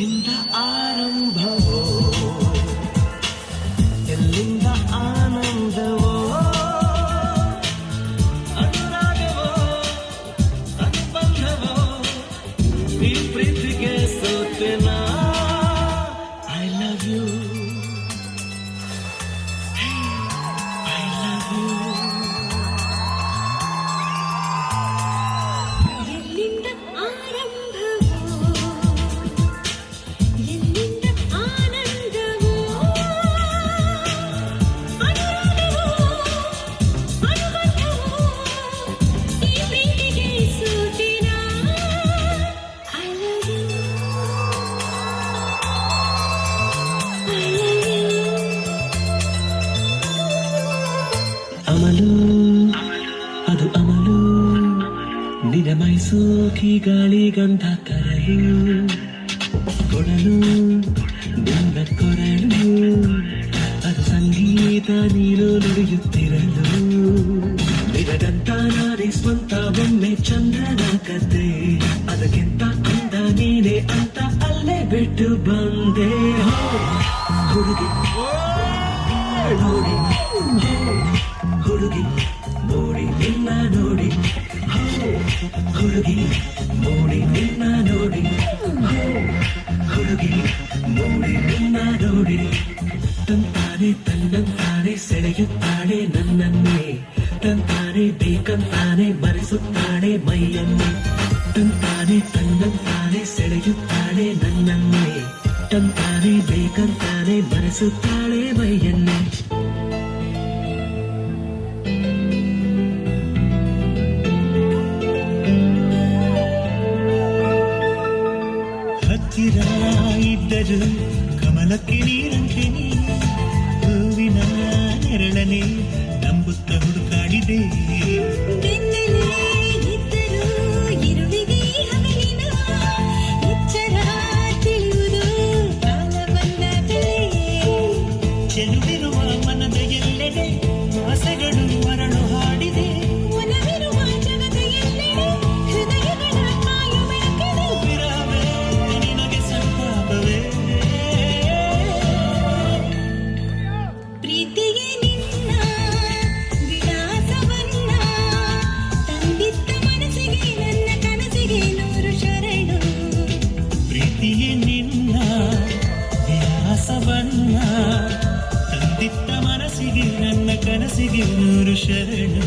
ಎಲ್ಲಿಂದ ಆರಂಭವೋ ಎಲ್ಲಿಂದ ಆನಂದವೋ ಅನುರಾಗವೋ ಅನುಬಂಧವೋ ಈ ಪ್ರೀತಿಗೆ ಸೋತೆನಾ I love you I love you ಎಲ್ಲಿಂದ ಆರಂಭವೋ ಎಲ್ಲಿಂದ ಆನಂದವೋ ಅನುರಾಗವೋ ಅನುಬಂಧವೋ ಈ ಪ್ರೀತಿಗೆ ಸೋತೆನಾ I love you I love you ಅಮಲು ಅದು ಅಮಲು ನಿನ ಮೈಸೂಕಿ ಗಾಳಿ ಗಂಧ ಕರಳು ಕೊಡಲು ನಿನ್ನ ಕೊರಳು ಅದು ಸಂಗೀತ ನೀನು ನುಡಿಯುತ್ತಿರಲು ನಿನಗಂತ ನಾನೇ ಸ್ವಂತ ಒಮ್ಮೆ ಚಂದ್ರನ ಕತೆ ಅದಕ್ಕಿಂತ ಅಂದ ನೀನೆ ಅಂತ ಅಲ್ಲೇ ಬಿಟ್ಟು ಬಂದೆ ಹುಡುಗಿ ನೋಡಿ ಹುಡುಗಿ ನೋಡಿ ನಿನ್ನ ನೋಡಿ ಹುಡುಗಿ ನೋಡಿ ನಿನ್ನ ನೋಡಿ ಹುಡುಗಿ ನೋಡಿ ನಿನ್ನ ನೋಡಿ ತಂತಾನೆ ತನ್ನಂತಾನೆ ಸೆಳೆಯುತ್ತಾಳೆ ನನ್ನನ್ನೇ ತಂತಾನೆ ಬೇಕಂತಾನೆ ಮರೆಸುತ್ತಾಳೆ ಮೈಯನ್ನೇ ತಂತಾನೆ ತನ್ನಂತಾನೆ ಸೆಳೆಯುತ್ತಾಳೆ ನನ್ನನ್ನೇ ತಂತಾನೆ ಬೇಕಂತಾನೆ ಮರೆಸುತ್ತಾಳೆ ಮೈಯನ್ನೇ ಹತ್ತಿರ ಇದ್ದರು ಕಮಲಕ್ಕೆ ನೀರಂತೆ ನೀ ಹೂವಿನ ನೆರಳನೆ ನಂಬುತ್ತ ಹುಡುಕಾಡಿದೆ ಬೆನ್ನಲ್ಲೇ ಇದ್ದರೂ ಇರುಳಿಗೆ ಹಗಲಿನ ಎಚ್ಚರ ತಿಳಿಯುವುದು ಕಾಲ ಬಂದಾಗಲೇ ಚೆಲುವಿರುವ ಮನದ ಎಲ್ಲೆಡೆ ಆಸೆಗಳು ಮರಳು ಹಾಡಿದೆ ಒಲವಿರುವ ಜಗದ ಎಲ್ಲೆಡೆ ಹೃದಯಗಳ ಕಾಯು ಬೆಳಕಿದೆ ವಿರಹವೇ ನಿನಗೆ ಸಂತಾಪವೇ ಪ್ರೀತಿಗೆ ನಿನ್ನ ವಿಳಾಸವನ್ನ ತಂದಿದ್ದ ಮನಸ್ಸಿಗೆ ನನ್ನ ಕನಸಿಗೆ ನೂರು ಶರಣು ಪ್ರೀತಿಯೇ ನಿನ್ನ ವಿಲಾಸವನ್ನ ತಂದಿತ್ತ ಮನಸ್ಸಿಗೆ ನನ್ನ ಕನಸಿಗೆ ನೂರು ಶರಣು